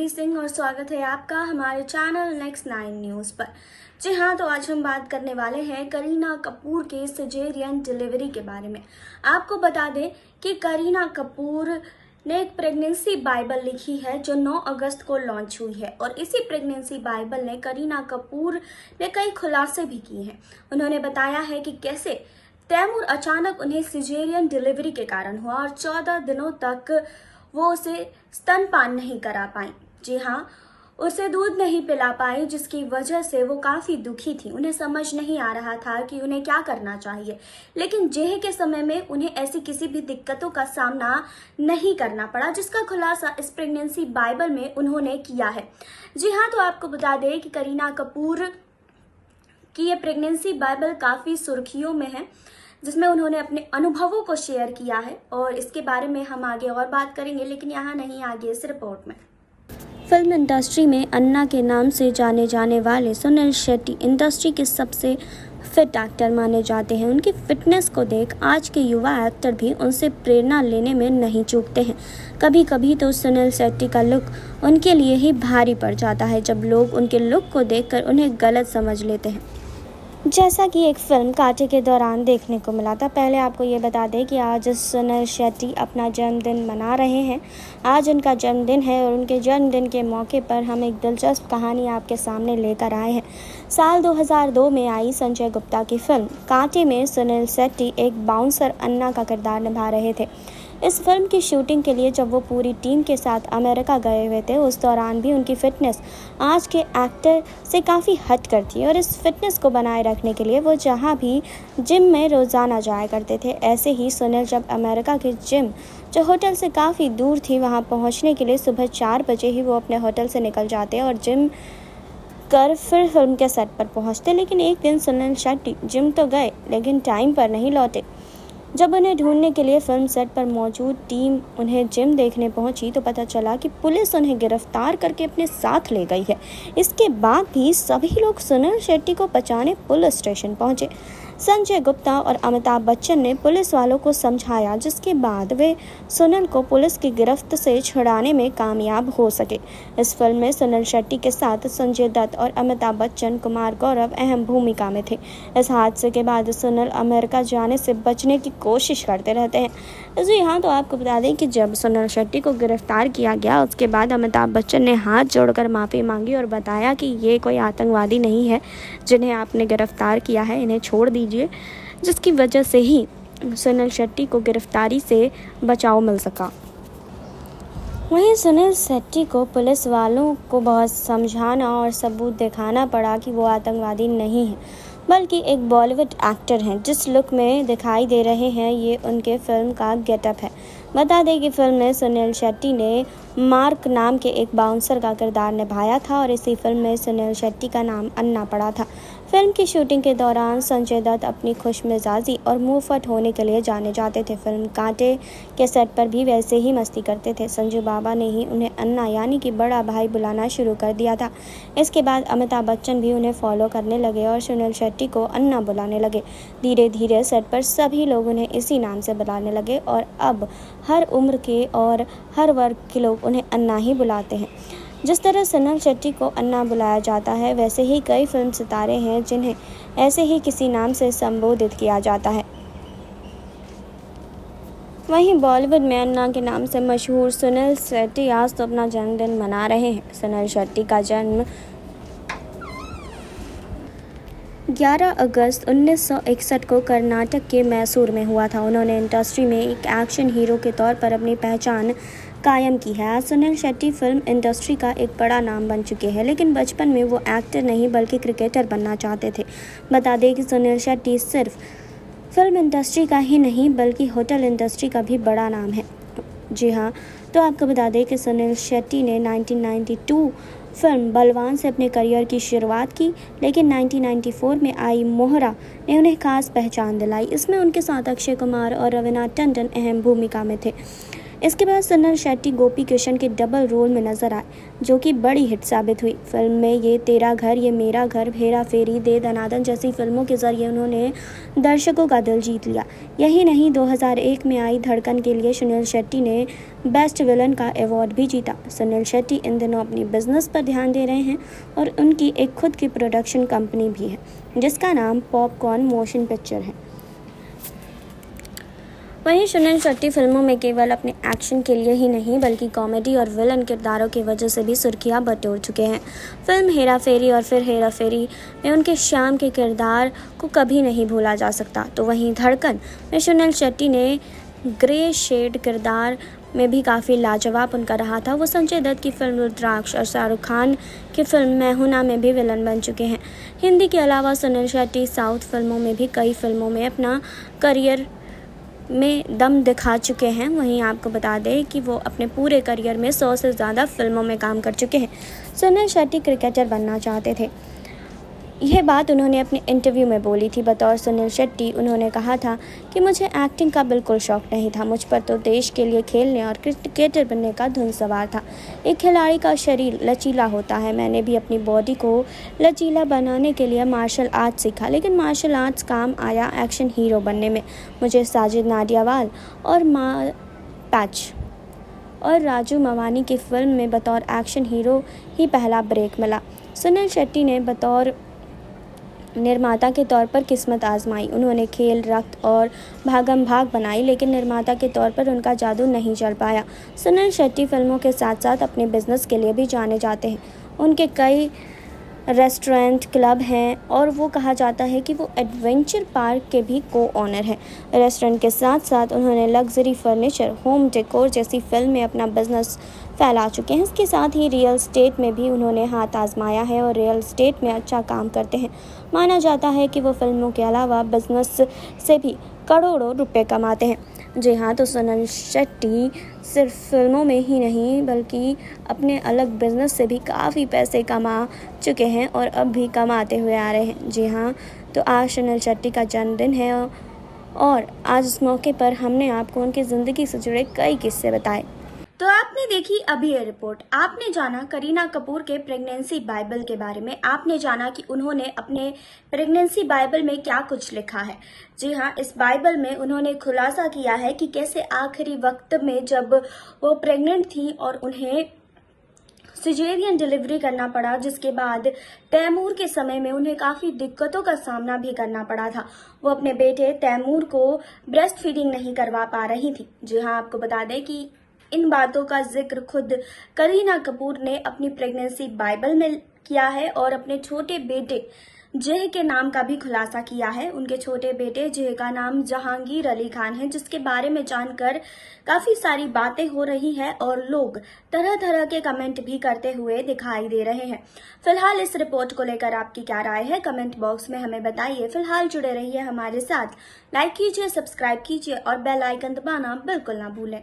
अंजलि सिंह और स्वागत है आपका हमारे चैनल नेक्स्ट 9 न्यूज़ पर। जी हाँ, तो आज हम बात करने वाले हैं करीना कपूर के सिजेरियन डिलीवरी के बारे में। आपको बता दें कि करीना कपूर ने एक प्रेगनेंसी बाइबल लिखी है जो 9 अगस्त को लॉन्च हुई है और इसी प्रेगनेंसी बाइबल ने करीना कपूर ने कई खुलासे भी किए हैं। उन्होंने बताया है कि कैसे तैमूर अचानक उन्हें सिजेरियन डिलीवरी के कारण हुआ और 14 दिनों तक वो उसे स्तनपान नहीं करा पाई। जी हाँ, उसे दूध नहीं पिला पाई, जिसकी वजह से वो काफ़ी दुखी थी। उन्हें समझ नहीं आ रहा था कि उन्हें क्या करना चाहिए, लेकिन जेह के समय में उन्हें ऐसी किसी भी दिक्कतों का सामना नहीं करना पड़ा, जिसका खुलासा इस प्रेगनेंसी बाइबल में उन्होंने किया है। जी हाँ, तो आपको बता दें कि करीना कपूर की ये प्रेगनेंसी बाइबल काफ़ी सुर्खियों में है, जिसमें उन्होंने अपने अनुभवों को शेयर किया है और इसके बारे में हम आगे और बात करेंगे, लेकिन यहाँ नहीं, आगे इस रिपोर्ट में। फिल्म इंडस्ट्री में अन्ना के नाम से जाने जाने वाले सुनील शेट्टी इंडस्ट्री के सबसे फिट एक्टर माने जाते हैं। उनकी फिटनेस को देख आज के युवा एक्टर भी उनसे प्रेरणा लेने में नहीं चूकते हैं। कभी कभी तो सुनील शेट्टी का लुक उनके लिए ही भारी पड़ जाता है, जब लोग उनके लुक को देखकर उन्हें गलत समझ लेते हैं, जैसा कि एक फिल्म कांटे के दौरान देखने को मिला था। पहले आपको ये बता दें कि आज सुनील शेट्टी अपना जन्मदिन मना रहे हैं। आज उनका जन्मदिन है और उनके जन्मदिन के मौके पर हम एक दिलचस्प कहानी आपके सामने लेकर आए हैं। साल 2002 में आई संजय गुप्ता की फिल्म कांटे में सुनील शेट्टी एक बाउंसर अन्ना का किरदार निभा रहे थे। इस फिल्म की शूटिंग के लिए जब वो पूरी टीम के साथ अमेरिका गए हुए थे, उस दौरान भी उनकी फ़िटनेस आज के एक्टर से काफ़ी हट कर थी और इस फिटनेस को बनाए रखने के लिए वो जहाँ भी जिम में रोज़ाना जाया करते थे। ऐसे ही सुनील जब अमेरिका की जिम, जो होटल से काफ़ी दूर थी, वहाँ पहुँचने के लिए सुबह 4 बजे ही वो अपने होटल से निकल जाते और जिम कर फिर फिल्म के सेट पर पहुँचते। लेकिन एक दिन सुनील शेट्टी जिम तो गए, लेकिन टाइम पर नहीं लौटे। जब उन्हें ढूंढने के लिए फिल्म सेट पर मौजूद टीम उन्हें जिम देखने पहुंची, तो पता चला कि पुलिस उन्हें गिरफ्तार करके अपने साथ ले गई है। इसके बाद भी सभी लोग सुनील शेट्टी को बचाने पुलिस स्टेशन पहुंचे। संजय गुप्ता और अमिताभ बच्चन ने पुलिस वालों को समझाया, जिसके बाद वे सुनील को पुलिस की गिरफ्त से छुड़ाने में कामयाब हो सके। इस फिल्म में सुनील शेट्टी के साथ संजय दत्त और अमिताभ बच्चन, कुमार गौरव अहम भूमिका में थे। इस हादसे के बाद सुनील अमेरिका जाने से बचने की कोशिश करते रहते हैं। जी हाँ, तो आपको बता दें कि जब सुनील शेट्टी को गिरफ्तार किया गया, उसके बाद अमिताभ बच्चन ने हाथ जोड़कर माफ़ी मांगी और बताया कि ये कोई आतंकवादी नहीं है जिन्हें आपने गिरफ्तार किया है, इन्हें छोड़ दीजिए, जिसकी वजह से ही सुनील शेट्टी को गिरफ्तारी से बचाव मिल सका। वहीं सुनील शेट्टी को पुलिस वालों को बहुत समझाना और सबूत दिखाना पड़ा कि वो आतंकवादी नहीं है, बल्कि एक बॉलीवुड एक्टर हैं। जिस लुक में दिखाई दे रहे हैं, ये उनके फिल्म का गेटअप है। बता दें कि फिल्म में सुनील शेट्टी ने मार्क नाम के एक बाउंसर का किरदार निभाया था और इसी फिल्म में सुनील शेट्टी का नाम अन्ना पड़ा था। फिल्म की शूटिंग के दौरान संजय दत्त अपनी खुशमिजाजी और मुंहफट होने के लिए जाने जाते थे। फिल्म कांटे के सेट पर भी वैसे ही मस्ती करते थे। संजू बाबा ने ही उन्हें अन्ना यानी कि बड़ा भाई बुलाना शुरू कर दिया था। इसके बाद अमिताभ बच्चन भी उन्हें फॉलो करने लगे और सुनील शेट्टी को अन्ना बुलाने लगे। धीरे धीरे सेट पर सभी लोग उन्हें इसी नाम से बुलाने लगे और अब हर उम्र के और हर वर्ग के लोग उन्हें अन्ना ही बुलाते हैं। जिस तरह सुनील शेट्टी को अन्ना बुलाया जाता है, वैसे ही कई फिल्म सितारे हैं जिन्हें ऐसे ही किसी नाम से संबोधित किया जाता है। वहीं बॉलीवुड में अन्ना के नाम से मशहूर सुनील शेट्टी आज तो अपना जन्मदिन मना रहे हैं। सुनील शेट्टी का जन्म 11 अगस्त 1961 को कर्नाटक के मैसूर में हुआ था। उन्होंने इंडस्ट्री में एक एक्शन हीरो के तौर पर अपनी पहचान कायम की है। आज सुनील शेट्टी फिल्म इंडस्ट्री का एक बड़ा नाम बन चुके हैं, लेकिन बचपन में वो एक्टर नहीं बल्कि क्रिकेटर बनना चाहते थे। बता दें कि सुनील शेट्टी सिर्फ फिल्म इंडस्ट्री का ही नहीं बल्कि होटल इंडस्ट्री का भी बड़ा नाम है। जी हाँ, तो आपको बता दें कि सुनील शेट्टी ने 1992 फिल्म बलवान से अपने करियर की शुरुआत की, लेकिन 1994 में आई मोहरा ने उन्हें खास पहचान दिलाई। इसमें उनके साथ अक्षय कुमार और रवीना टंडन अहम भूमिका में थे। इसके बाद सुनील शेट्टी गोपी किशन के डबल रोल में नजर आए, जो कि बड़ी हिट साबित हुई। फिल्म में ये तेरा घर ये मेरा घर, हेरा फेरी, दे दनादन जैसी फिल्मों के जरिए उन्होंने दर्शकों का दिल जीत लिया। यही नहीं, 2001 में आई धड़कन के लिए सुनील शेट्टी ने बेस्ट विलन का अवार्ड भी जीता। सुनील शेट्टी इन दिनों अपनी बिजनेस पर ध्यान दे रहे हैं और उनकी एक खुद की प्रोडक्शन कंपनी भी है, जिसका नाम पॉपकॉर्न मोशन पिक्चर है। वहीं सुनील शेट्टी फिल्मों में केवल अपने एक्शन के लिए ही नहीं बल्कि कॉमेडी और विलन किरदारों की वजह से भी सुर्खियां बटोर चुके हैं। फिल्म हेरा फेरी और फिर हेरा फेरी में उनके श्याम के किरदार को कभी नहीं भूला जा सकता। तो वहीं धड़कन में सुनील शेट्टी ने ग्रे शेड किरदार में भी काफ़ी लाजवाब उनका रहा था। वो संजय दत्त की फिल्म रुद्राक्ष और शाहरुख खान की फिल्म मैं हूं ना में भी विलन बन चुके हैं। हिंदी के अलावा सुनील शेट्टी साउथ फिल्मों में भी कई फिल्मों में अपना करियर में दम दिखा चुके हैं। वहीं आपको बता दें कि वो अपने पूरे करियर में 100 से ज़्यादा फिल्मों में काम कर चुके हैं। सुनील शेट्टी क्रिकेटर बनना चाहते थे, यह बात उन्होंने अपने इंटरव्यू में बोली थी। बतौर सुनील शेट्टी उन्होंने कहा था कि मुझे एक्टिंग का बिल्कुल शौक नहीं था, मुझ पर तो देश के लिए खेलने और क्रिकेटर बनने का धुन सवार था। एक खिलाड़ी का शरीर लचीला होता है, मैंने भी अपनी बॉडी को लचीला बनाने के लिए मार्शल आर्ट्स सीखा, लेकिन मार्शल आर्ट्स काम आया एक्शन हीरो बनने में। मुझे साजिद नाडियावाल और माँ पैच और राजू मवानी की फिल्म में बतौर एक्शन हीरो ही पहला ब्रेक मिला। सुनील शेट्टी ने बतौर निर्माता के तौर पर किस्मत आजमाई। उन्होंने खेल, रक्त और भागम भाग बनाई, लेकिन निर्माता के तौर पर उनका जादू नहीं चल पाया। सुनील शेट्टी फिल्मों के साथ साथ अपने बिजनेस के लिए भी जाने जाते हैं। उनके कई रेस्टोरेंट, क्लब हैं और वो कहा जाता है कि वो एडवेंचर पार्क के भी को-ओनर हैं। रेस्टोरेंट के साथ साथ उन्होंने लग्जरी फर्नीचर, होम डेकोर जैसी फिल्म में अपना बिजनेस फैला चुके हैं। इसके साथ ही रियल एस्टेट में भी उन्होंने हाथ आजमाया है और रियल एस्टेट में अच्छा काम करते हैं। माना जाता है कि वो फिल्मों के अलावा बिजनेस से भी करोड़ों रुपए कमाते हैं। जी हाँ, तो सुनील शेट्टी सिर्फ फिल्मों में ही नहीं बल्कि अपने अलग बिजनेस से भी काफ़ी पैसे कमा चुके हैं और अब भी कमाते हुए आ रहे हैं। जी हाँ, तो आज सुनील शेट्टी का जन्मदिन है और आज इस मौके पर हमने आपको उनकी ज़िंदगी से जुड़े कई किस्से बताए। तो आपने देखी अभी ये रिपोर्ट। आपने जाना करीना कपूर के प्रेगनेंसी बाइबल के बारे में। आपने जाना कि उन्होंने अपने प्रेगनेंसी बाइबल में क्या कुछ लिखा है। जी हाँ, इस बाइबल में उन्होंने खुलासा किया है कि कैसे आखिरी वक्त में जब वो प्रेग्नेंट थी और उन्हें सिजेरियन डिलीवरी करना पड़ा, जिसके बाद तैमूर के समय में उन्हें काफ़ी दिक्कतों का सामना भी करना पड़ा था। वो अपने बेटे तैमूर को ब्रेस्ट फीडिंग नहीं करवा पा रही थी। जी हाँ, आपको बता दें कि इन बातों का जिक्र खुद करीना कपूर ने अपनी प्रेगनेंसी बाइबल में किया है और अपने छोटे बेटे जय के नाम का भी खुलासा किया है। उनके छोटे बेटे जय का नाम जहांगीर अली खान है, जिसके बारे में जानकर काफी सारी बातें हो रही है और लोग तरह तरह के कमेंट भी करते हुए दिखाई दे रहे हैं। फिलहाल इस रिपोर्ट को लेकर आपकी क्या राय है, कमेंट बॉक्स में हमें बताइए। फिलहाल जुड़े रहिए हमारे साथ, लाइक कीजिए, सब्सक्राइब कीजिए और बेल आइकन दबाना बिल्कुल ना भूलें।